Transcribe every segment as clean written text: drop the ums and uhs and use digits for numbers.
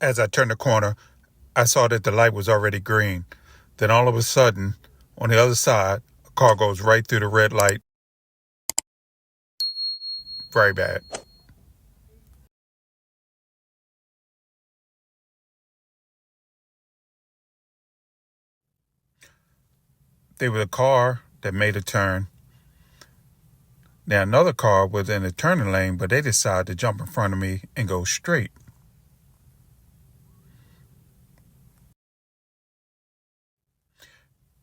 As I turned the corner, I saw that the light was already green. Then all of a sudden, on the other side, a car goes right through the red light. Very bad. There was a car that made a turn. Now another car was in the turning lane, but they decided to jump in front of me and go straight.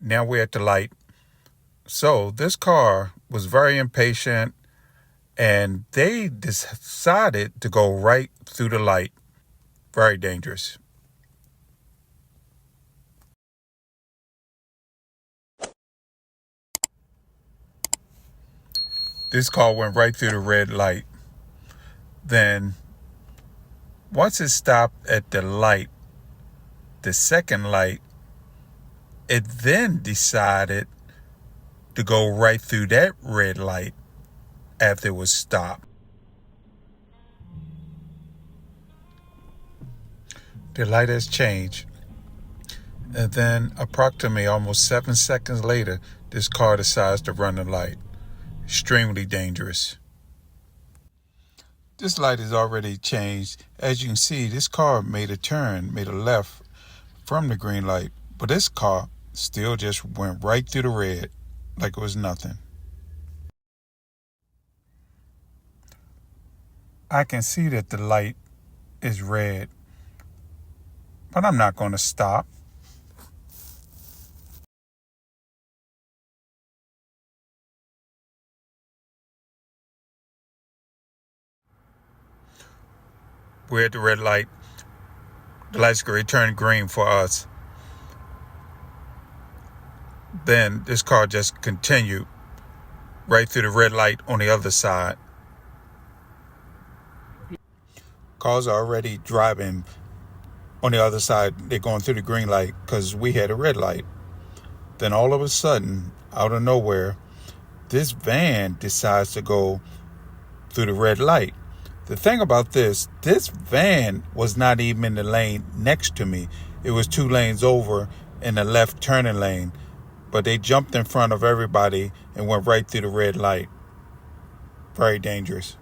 Now we're at the light. So this car was very impatient and they decided to go right through the light. Very dangerous. This car went right through the red light. Then once it stopped at the light, the second light, it then decided to go right through that red light after it was stopped. The light has changed. And then approximately almost 7 seconds later, this car decides to run the light. Extremely dangerous. This light has already changed. As you can see, this car made a turn, made a left from the green light. But this car still just went right through the red like it was nothing. I can see that the light is red, but I'm not going to stop. We're at the red light. The light's going to turn green for us. Then this car just continued right through the red light on the other side. Cars are already driving on the other side. They're going through the green light because we had a red light. Then all of a sudden, out of nowhere, this van decides to go through the red light. The thing about this van was not even in the lane next to me. It was 2 lanes over in the left turning lane. But they jumped in front of everybody and went right through the red light. Very dangerous.